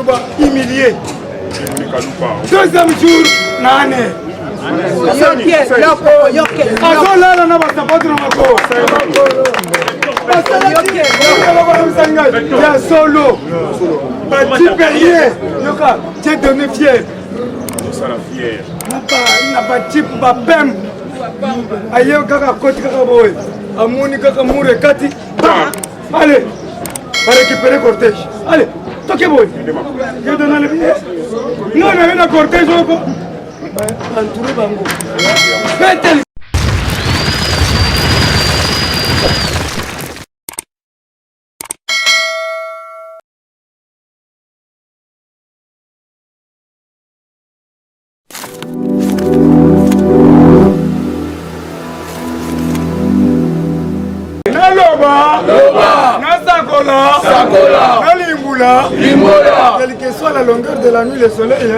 Kaluba humilié. Deuxième jour, Nane. Azolala na basapatu na mako. Ya solo. Petit périer. Yoka, j'ai donné fier. Na ba type ba pem. Ayo kaka koti kaka boy. Amoni kaka mure kati. Allez. Va récupérer cortège. Allez. Toquez boy. Je donne le billet. Non, on a un cortège encore. Entouré bango. Mettez. Quelle que soit la longueur de la nuit, le soleil.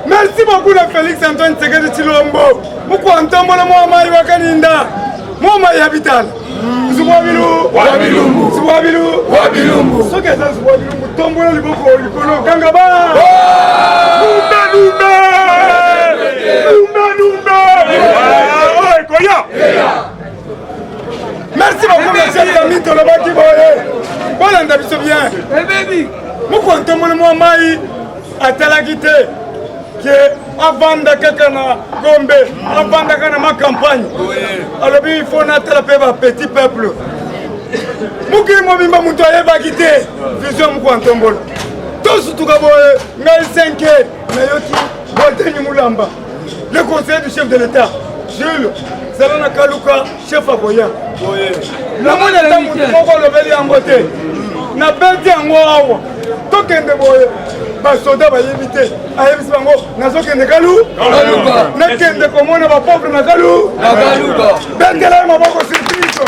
Merci beaucoup à Félix Antoine Tshisekedi Tshilombo. Pourquoi entendre le mot Maï Wakaninda? Moi Maï Habital. Zouabilou. Wabilumbu. Zouabilou. Wabilumbu. Ce que ça Zouabilumbu tombe le boko likolo Kangaba. Lumba lumba. Lumba lumba. Oh Koya. Merci beaucoup, monsieur Zami Tolobaki Boye. Voilà, on a vu bien. Nous comptons le mot Maï à Talagité, qui est avant d'Akakana Gombe, avant d'Akana ma campagne. Alors, il faut n'attraper un petit peuple. Nous qui m'obimba Moutoye Bagité, vision Moukontambol. Tous tout Gaboye, Ngal 5, Nayoti, Bolteni Moulamba. Le conseiller du chef de l'État, Jules. Zalana Kaluka, chef Aboya. La moindre de la mouton, le bel en beauté. Na bête en wow. Token de boy. Basoda va éviter. Aïe, Bango, Nazoken de Galou. Naken de Common, ma pauvre Nagalou. Bengala, ma pauvre surprise.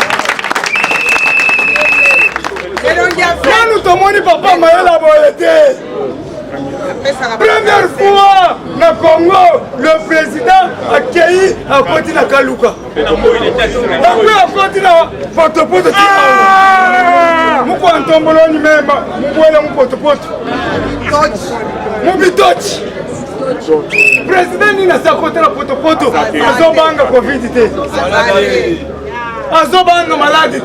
Nous tomons papa Maëla Boyete. Première fois au Congo, le président a accueilli à côté de Kaluka. Après, à côté de Potopoto, Mouko Antomboloni même, Mouko Potopoto. Moubitoch. Président Nina Sakote la Potopoto, Azobanga Covid. Azobanga maladie.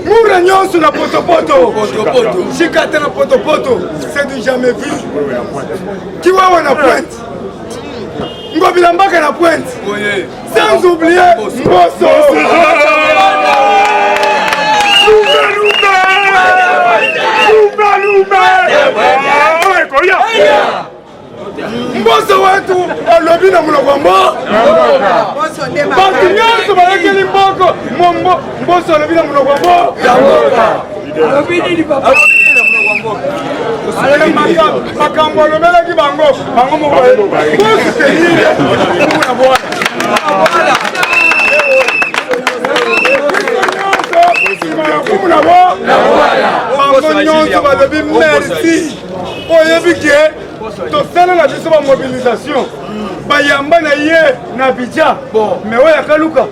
Moura nyonso na Potopoto. Chikata na Potopoto. C'est du jamais vu. Kiwawa na pointe. Ngobilambaka na pointe. Sans oublier Mbosso. Mbosso wetu alobi na mulogombo. Bantu nyonso balekeli mboko. Mbosso alobi na mulogombo. Alobi nini papa? Makambo alomelaki bango. Bango mokoye. Mbosso tenile. Muna bwana. Bango nyonso balobi merci. Oyebike. Tosala na biso ba mobilisation bayamba na ye na Bidja mais oya Kaluka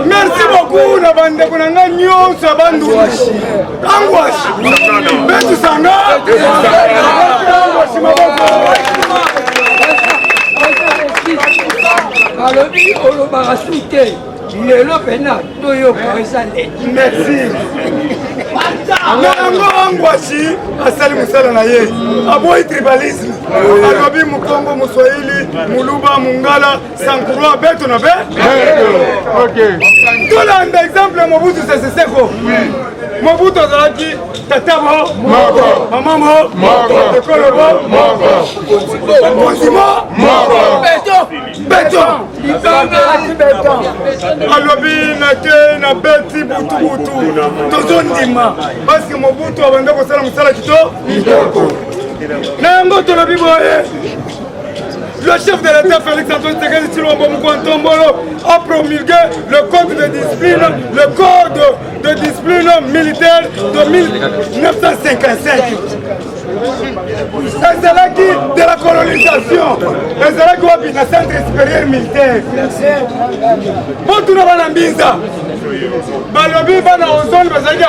merci beaucoup na bandeko na nga nyonso bandu angwashi betu sanga angwashi maboko alobi olobaka suke lelo pena toyo koresale merci Nango angwashi asali musala na ye aboyi tribalisme alobi mukongo muswahili muluba mungala sankurwa beto na be tolanda exemple Mobutu Sese Seko Mobutu azalaki tatabo mamamo ekolobo konzimo beto alobi nake na beti butubutu tozondima parce que Mobutu abanda kosala musala kitoko na yango tolobi boye le chef de l'État Félix Antoine Tshisekedi Tshilombo Mukontombolo a promulgué le code de discipline militaire de 1955. C'est là qui de la colonisation, c'est là qui a le centre supérieur militaire. Bon, tout le monde a mis ça. Balobi va dans la zone, il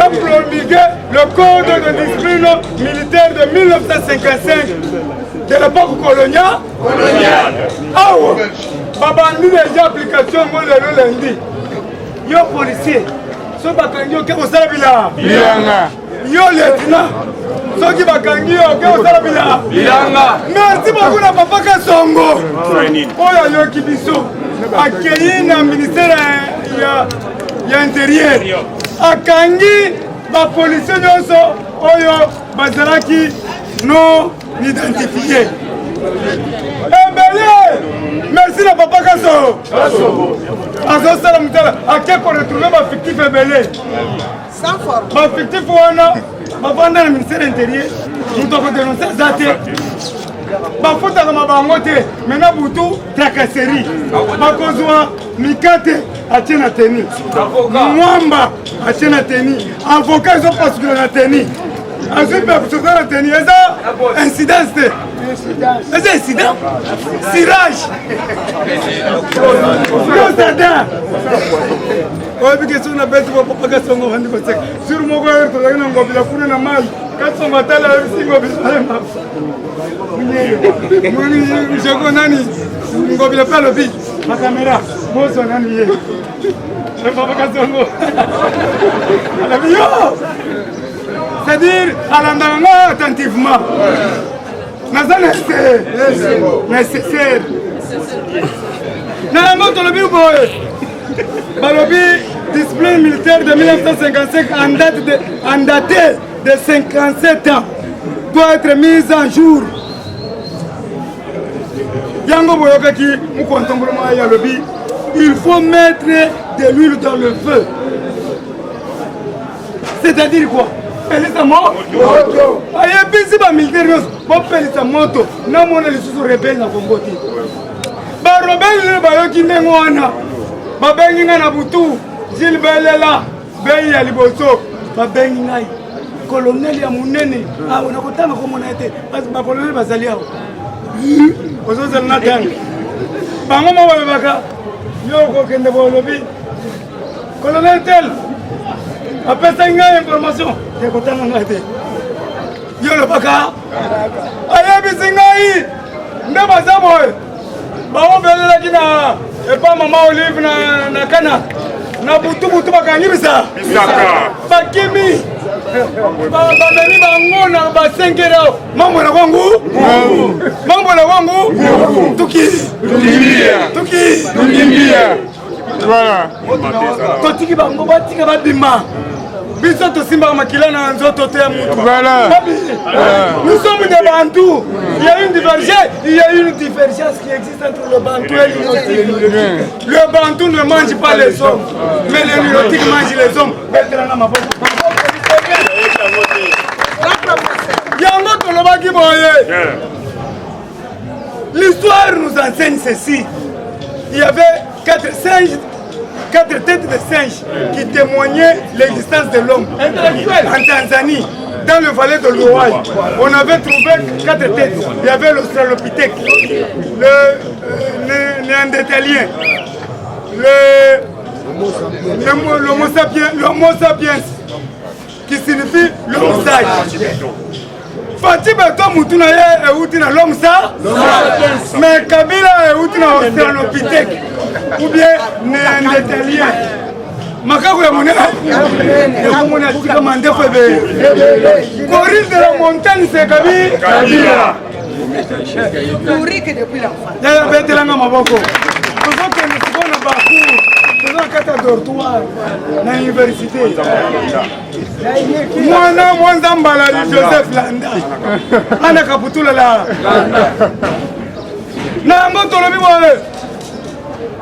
a promulgué le code de discipline militaire de 1955 de l'époque coloniale. Ah ouais, babandi déjà application moi le lundi. Yo policier, so bakangi oke kosala bilanga. Yo lieutenant, so ki bakangi oke kosala bilanga. Merci beaucoup na papa Kasongo. Oya yo kibiso. Accueilli na ministère ya intérieur. Akangi ba policier nyonso oyo bazalaki non identifié. Merci na papa Kaso. Azo sala mutala ake ko retrouver ba fictif ebele. Sans forme. Ba fictif wana ba vanda na ministère intérieur. Muto ko dénoncer zate. Ba futa na mabango te. Mena butu tracasserie. Ba kozwa mikate atina teni. Mwamba atina teni. Avocat zo parce na teni. Ensuite, pour la tenue, incidence. C'est incident. Cirage. Oui, parce que on appelle ça pour pas qu'on rende compte. Sur mon corps, tu as une enveloppe, la foule n'a mal. Quand on va t'aller à la je connais pas le bit. Ma caméra, moi, son ami. Je ne peux pas c'est-à-dire, à l'endroit attentivement. Nécessaire. Balobi, discipline militaire de 1955 en daté de 57 ans doit être mise en jour. Yango Boyokaki, il faut mettre de l'huile dans le feu. C'est-à-dire quoi? Pelisa moto. Aye bisi ba militaire bo pelisa moto. Na mona lisusu rebelle na Congo ti. Ba rebelle ba yoki ndengo wana. Ba bengi na butu. Gilles Belela, beyi ya liboso. Ba bengi ngai. Colonel ya munene. Ah ona kotanga ko mona ete. Ba colonel bazali awo. Ozo zelna tanga. Bango mo ba baka. Yo ko kende bo lobi. Colonel tel. Après ça, il y a une information. Je suis content de vous. Yo le baka. Aye bisingai. Ndeba zaboy. Ba on bele la kina. E pa mama Olive na kana. Na butu bakangi bisa. Bisaka. Bakimi. Ba meni ba ngona ba sengera. Mambo na wangu. Mambo na wangu. Tuki. Voilà. Totiki bango batika babima. Bisoto simba makila na nzoto te mutu. Voilà. Nous sommes des Bantous. Il y a une divergence qui existe entre le Bantou et l'Ilotique. Le Bantou ne mange pas les hommes, mais l'Ilotique mange les hommes. L'histoire nous enseigne ceci. Il y avait 4 têtes de singes qui témoignaient l'existence de l'homme en Tanzanie, dans le valet de l'Ouaï. On avait trouvé 4 têtes. Il y avait l'Australopithèque, le Néandertalien, l'Homo sapiens, qui signifie l'homme sage. Fatima Tomutuna est outil dans l'homme ça, mais Kabila est outil dans l'Australopithèque ou bien Néandertalien. Makako ya monene, ya monene atika mandefu ebe. Corrige de la montagne c'est Kabila. Nourri que depuis l'enfant. Ya bete langa maboko. Toujours que nous sommes na Bakou, toujours kata dortoir na université. Moi Zambala Joseph Landa. Ana kaputula la. Na ngoto lobi wale.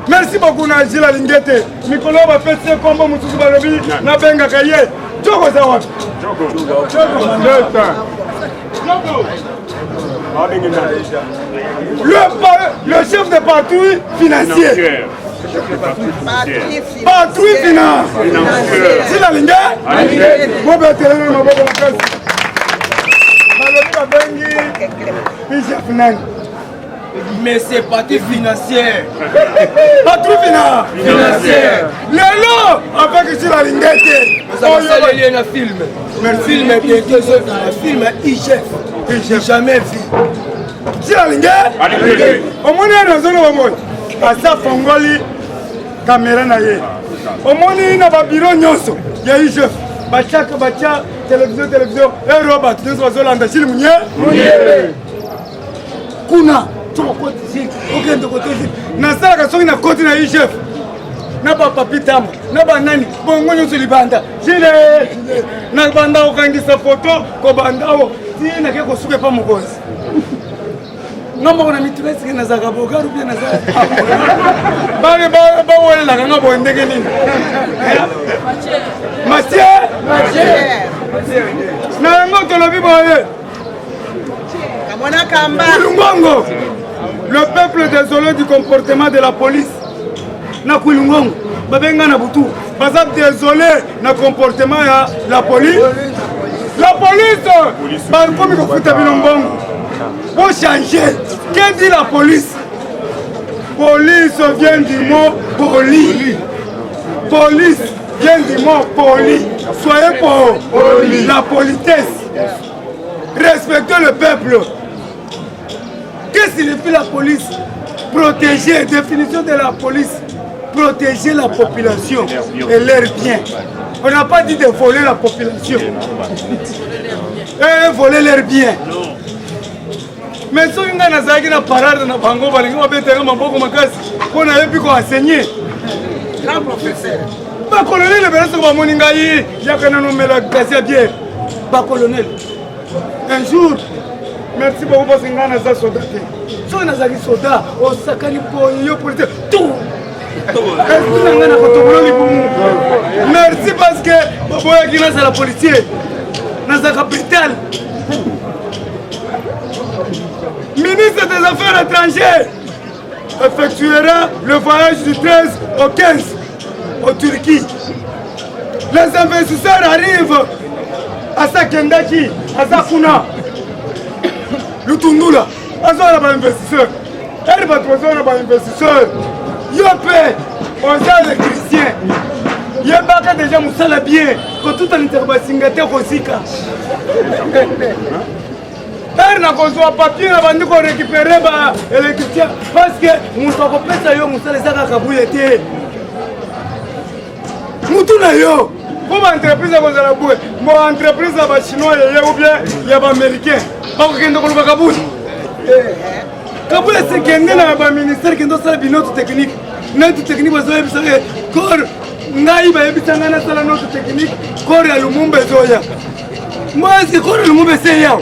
Merci beaucoup na Gila Lingete. Mikolo ba pese kombo mutusu balobi na benga kaye. Joko za wapi? Joko. Joko. Le chef de patrouille financier. Patrouille finance. C'est la ligne. Mais c'est patrouille financière. Patrouille financière. Lelo, avec la ligne. Ça va lié un film. Le film est bien que un film IGF. J'ai jamais vu. C'est la ligne. Au moins, asa fongoli caméra na ye omoni na ba bureau nyonso ya IGF bachaka bacha télévision Robert nyonso bazolanda chili munye kuna toko tisi okende kotozi nasalaka soki na koti na IGF na ba papi tamba na ba nani bongo nyonso libanda chile na banda okangisa foto ko bandao tina ke kosuke pa mokonzi ngamba na mitresi na zaka bogaru pia na zaka bale ba wala nga bo ndenge nini Mathieu na ngo to lobi boye kamona kamba Kulungongo. Le peuple désolé du comportement de la police na Kulungongo babenga na butu baza désolé na comportement ya la police ba komi ko futa bilongongo. Pour changer, qu'est-ce dit la police? Police vient du mot poli. Police vient du mot poli. Soyez poli. La politesse. Respectez le peuple. Qu'est-ce que signifie la police? Protéger, définition de la police. Protéger la population et leurs biens. On n'a pas dit de voler la population. Et voler leurs biens. Mais si on a une parade na bango balingi mabetanga maboko makasi pona yebi ko enseigner grand professeur ba colonel le beso ba moninga yi yakana no mela kasi bien ba colonel un jour merci beaucoup parce que ngana za soldat so na za soldat o sakani po yo police tout ngana ko tobolo libumu merci parce que boya kina za la policier na za capitale. Ministre des Affaires étrangères effectuera le voyage du 13 au 15 en Turquie. Les investisseurs arrivent à Sakendaki, à Sakuna, Lutundula, à Zora investisseurs. Elle va trouver un investisseur. Yopé, on a les chrétiens. Yabaka déjà moussala bien, que tout un interbassingate Rosika. Elle n'a pas besoin de papier avant de récupérer l'électricien parce que nous avons fait ça, nous avons fait ça. Nous avons pour entreprise à Kozalaboué, mon entreprise à chinois ou bien il y a américain. Pas que nous avons Kaboul. Kaboul c'est qu'il y a un ministère qui doit faire notre technique. Notre technique va se faire corps. Naïba ebitanga na sala notre technique corps ya Lumumba zoya. Moi c'est corps ya Lumumba c'est yao.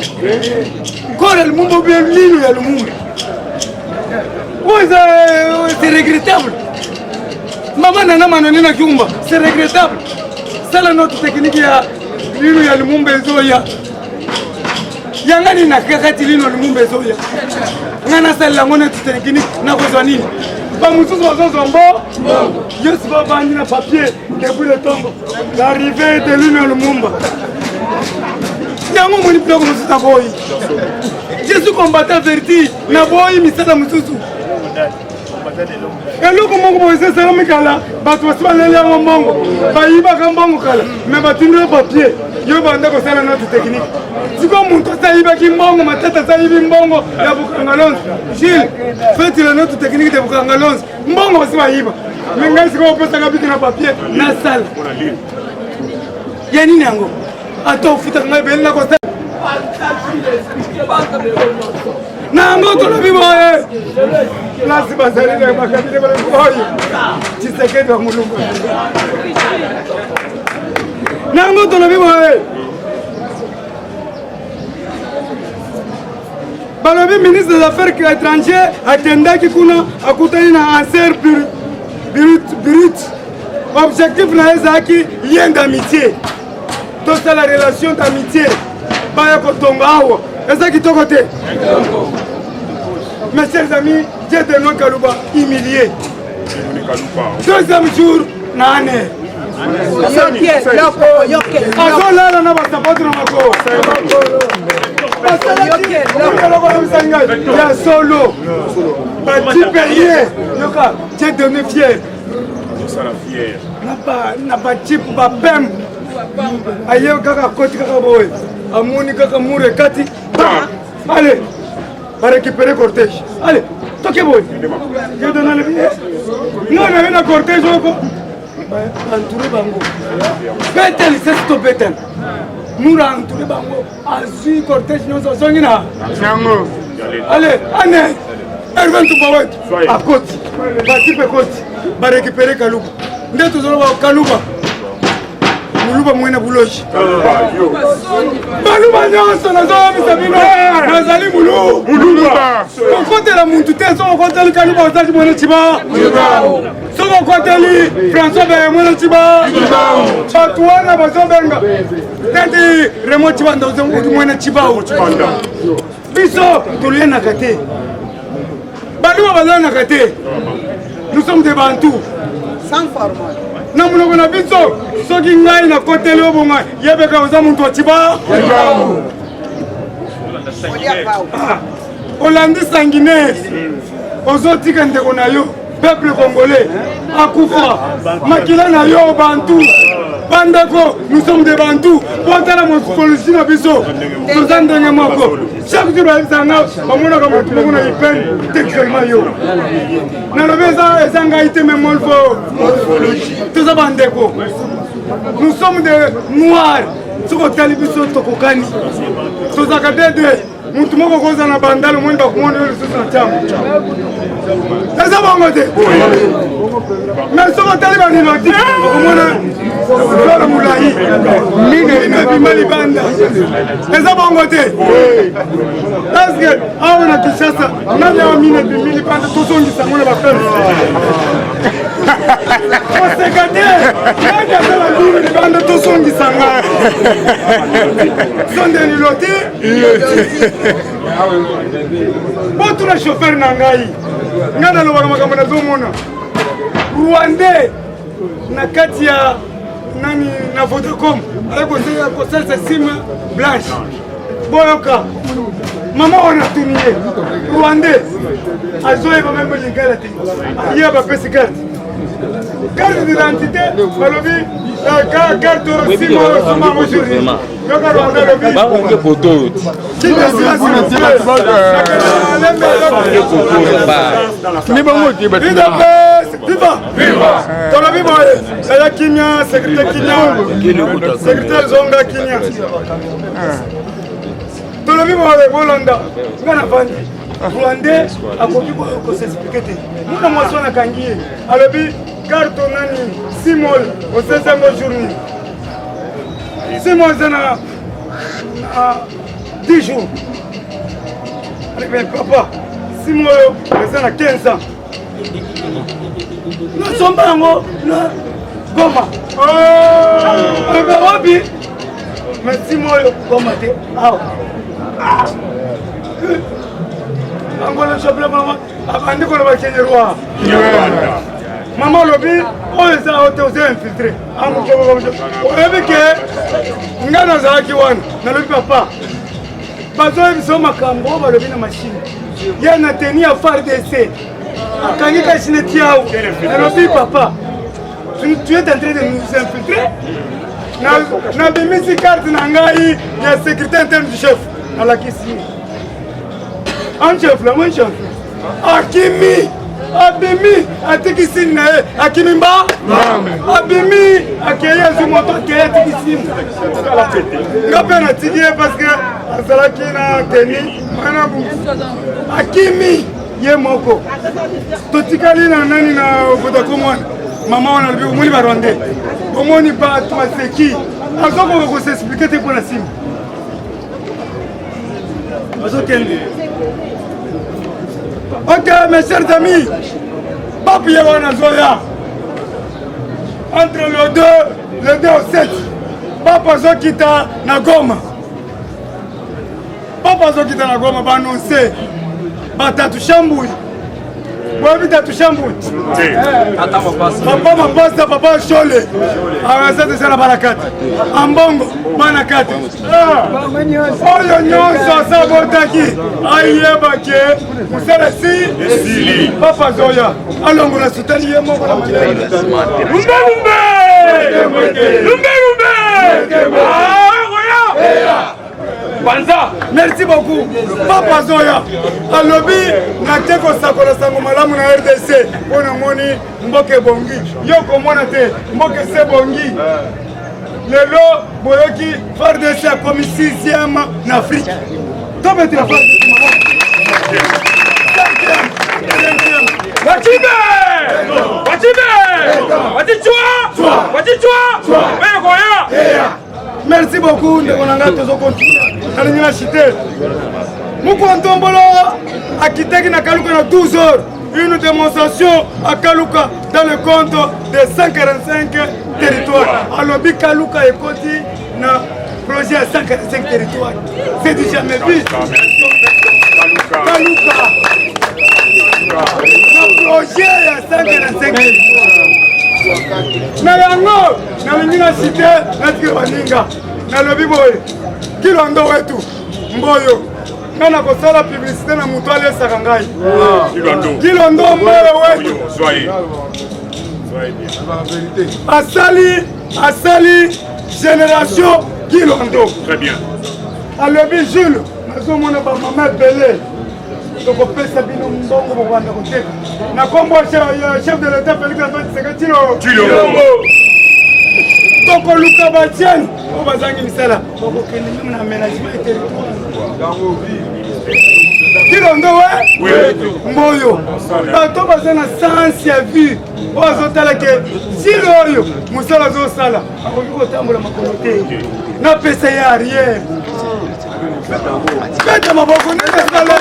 Corps ya Lumumba bien lino ya Lumumba. C'est regrettable. Maman nana manoni na kiumba, c'est regrettable. Sala notre technique ya lino ya Lumumba zoya. Yangani na kakati lino Lumumba zoya. Ngana sala ngona technique na kozwa nini? Pas mususu bazozombo yesu babandi na papier depuis le tombe l'arrivée de l'Union Lumumba yango moni ploko mususu na boyi Jésus combattant verti na boyi misala mususu eloko moko boye esala mikala bato basi baleli yango mbongo bayibaka mbongo kala me batindile papier yo banda kosala notre technique siko muntu asayibaki mbongo matata asayibi mbongo ya Bukangalonze Gilles faites la notre technique de Bukangalonze mbongo basi bayiba me ngai siko opesaka biki na papier na sala ya nini yango ata ofutaka ngai beli na kosala nango tolobi boye place bazali na bakabine boye Tshisekedi wa Mulungu nango tolobi boye balobi ministre des Affaires étrangères atendaki kuna akutani na answer brut objectif na ezaki lien d'amitié tosala relation d'amitié baya kotonga awa Et ça qui te côté. Mes chers amis, j'ai de nos Kalouba humiliés. Deuxième jour, Nane. Azolala na basapatu na mako. Il y a solo. Petit payé. J'ai donné fier. Na ba chip ba pem. Ayo kaka koti kaka boy. Amuni kaka mure kati. Allez. Va récupérer cortège. Allez. Toquez boy. J'ai donné le billet. Non, on avait un cortège encore. Entouré bango. Betel, c'est ce Betel. Nous entouré bango. Azui cortège nous sommes là. Allez, allez. Hervé tout bawet. À côté. Bati pe côté. Va récupérer Kalouba. Ndé tout zolo Kalouba. Muluba mwena buloji. Baluba nyonso nazoa misabino. Nazali mulu. Muluba. Kokote la muntu te so kokote Kalouba otaki mwena chiba. Soko koteli François Beye mwena chiba. Batuana bazobenga. Tati Remo chiba ndoze mwena chiba. Biso tulie na kate. Baluba bazana na kate. Nous sommes des Bantous. Sans format. Na munoko na biso soki ngai na koteli obonga yebeka oza muntu achiba. Olandi sanguinaire. Ozotika ndeko na yo. Peuple congolais, Akoufa, Makila na yo Bantou, Bandako, nous sommes des Bantous, pour la morphologie na biso, nous andenge moko. Chaque jour à Zanga, on a comme tout le monde a peine textuellement yo. Na lobeza ezanga ite même morphologie. Tout ça bandeko. Nous sommes des noirs. Soko tali biso tokokani. Tozakade de muntu moko koza na bandalo mwini bakumona yo lisusu na tamu. Eza bongo te. Mais soko tali baniloti bakumona lolo mulayi. Mine bimali banda. Eza bongo te. Parce que awa na Kinshasa nani awa mine bimali banda tozongisa mwana bafere. Osekate nani asala bimali banda tozongisa nga. Sonde niloti. Botu na chauffeur na ngai. Ngana lo makambo na zomona. Rwandais na kati ya nani na Vodacom aliko sasa simu blanche. Boyoka. Mama ona tunie. Rwandais azoeba membe lingala te. Iya ba pesi carte. Carte d'identité balobi carte simu soma mojuri. Yoka Rwanda lobi. Ba onge photo. Viva! Dans la vie, c'est la Kenya, secrétaire Zonga Kenya. Dans la vie, Molanda, Rwandais a copié pour s'expliquer. Nous avons moissonné à Kangi. Alors, cartonani, Simol, au 16e journée. Simol, c'est 10 jours. Mais papa, Simol, c'est 15 ans. Nous sommes pas en Goma. Mais si moi, Goma, maman lobby, on les a infiltrés. On a vu que nous avons papa. Parce que nous sommes à Cambo, on va lever la machine. Il y a un tenu à faire d'essai. Quand il y a un papa, tu es en train de nous infiltrer. Na bimisi carte nangai ya secrétaire interne du chef à la question. Un chef là, mon chef. Akimi, Abimi, Atikisine, Akimimba, Abimi, Akaya Zumoto, Akaya Tikisine. Rappelle à Tidier parce que Azalakina Teni, Manabu. Akimi, Yemoko. Totikali na nani na Vodacom. Maman on a vu au Moni Rwandais. Au Moni pas toi c'est qui? Alors on va s'expliquer pour la sim. Ok mes chers amis, papier wana zoya. Entre le 2 au 7, papa zo kita na Goma. papa azokita na Goma baannonce batatu shambui boyebi tatu shambui papa mapasa papa shole asante sana barakati ambongo bana kati oyo nyonso asabotaki ayebake mosala si papa zoya alongola sutani ye moko na Banza, merci beaucoup. Papa Zoya, alobi na teko sakola sango malamu na RDC. Ona moni mboke bongi. Yoko mona te mboke se bongi. Lelo boyoki FARDC a commis 6e en Afrique. Tobe te FARDC. Wachibe! Merci beaucoup de mon engagement toujours continuer. Allez la cité. Moukontombolo a quitté na Kaluka na 12 heures. Une démonstration à Kaluka dans le compte de 145 territoires. Alors bi Kaluka est côté na projet à 145 territoires. C'est du jamais vu. Kaluka. Le projet à 145 territoires. Na yango na linga cité na tibaninga na lobi boye kilondo wetu mboyo ngana kosala publicité na mutu alesaka ngai kilondo mboyo wetu asali génération kilondo très bien alobi Jules nazomona bamama ebele tokopesa bino mbongo bokanda koteka na kombo chef de l'état Félix Antoine Tshisekedi tokoluka batiani oyo bazangi misala tokokende meme na aménagement ya territoire kilondo we mboyo bato baza na sens ya vue oyo azotala ke silo oyo mosala azosala akoki kotambola makolo te napesa ye arrière beta maboko ndesala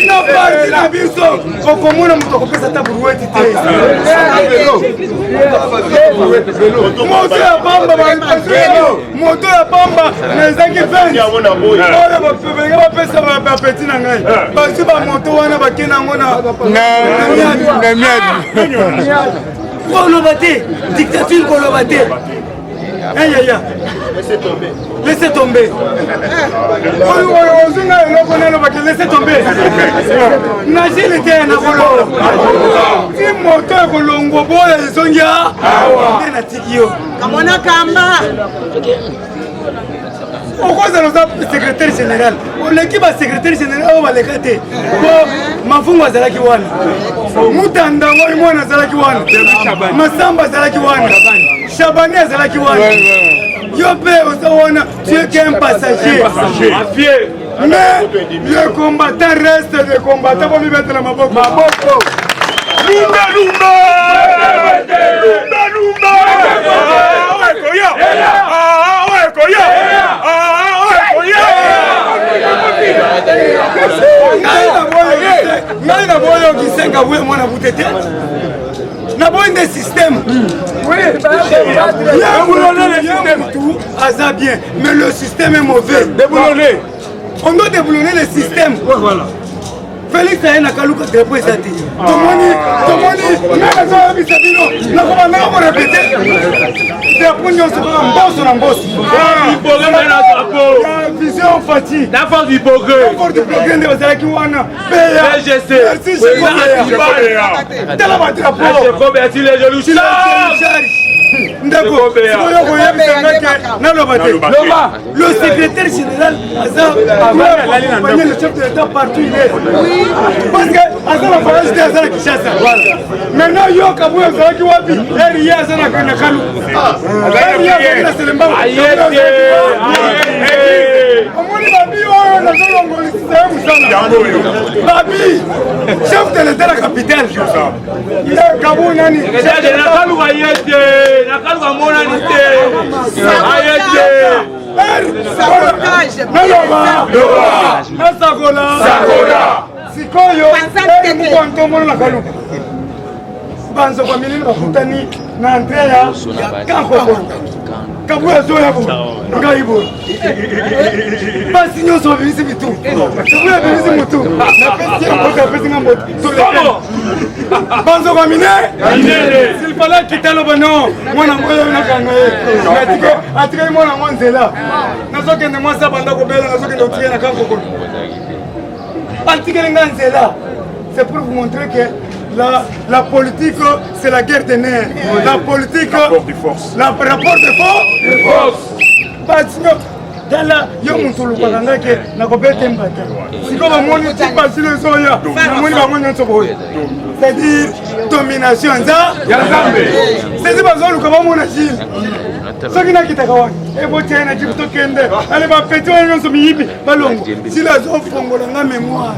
na parti na biso okomona moto akopesa ta burueti te moto ya pamba na ezaki 20 oyo benge bapesa bapeti na ngai basi bamoto wana bakenda yango na miadi koloba te dictature koloba te yaya laissez tomber ozinga eloko nalobaki laissez tomber nagile te na kololo ti moto ekolongwa boya ezongi nde natiki yo kamona kamba okozala oza secrétaire général oleki basecrétaire général oyo baleka te po mafungu azalaki wana mutandango mwana azalaki wana masamba azalaki wana Chabani azalaki wana yo pe oza wana tu es qu'un passager mais le combattant reste le combattant pour lui mettre la maboko lumba lumba lumba lumba ngai na boyo kisenga bwe mwana butete na boyo nde système tout aza bien mais le système est mauvais on doit déboulonner le système Félix aye na Kaluka drapeau eza te tomoni nakazoyebisa bino nakobandaka korepete drapeau nyonso kaka mboso na mboso vision fati fort du progrès nde bazalaki wana tala badrapeau ndeko oyo koyebisanga ke naloba te le secrétaire général aza accompagner le chef de l'état partout il est parce que aza na voyage te aza na Kinshasa maintenant yo kabuyo azalaki wapi eri aza na Kaluka eri azalaki na Selembango omoni babi oyo nazolongolisisa ye mosala babi chef de l'état na capitale kabu nani nakaluka monani te ayete nasakola sikoyo mukontomona nakaluka banzoko milili bakutani na entre ya kankokolo kabuya zoya bo ngai bo basi nyonso babimisi bitu kabuya bimisi mutu napesi mboka apesi nga mbote banzoko mine s'il fallait quitter le bono mwana ngoyo nakanga ye atikali mwana ngo nzela nazokende mwasi abanda kobela nazokende otike na kankokolo atikali nga nzela c'est pour vous montrer que la politique, c'est la guerre des nerfs. La politique, rapport de force. Dans la yomutulu baganga ke nakobete mbata. Siko ba moni tipa sile soya. Moni ba moni nsobo. C'est-à-dire domination za yazambe. C'est ba zolu ko ba mona chile. Soki na kitaka wa. E bo tena jipto kende. Ale ba petit wa nyonso miyibi balongo. Sila zo fongola nga mémoire.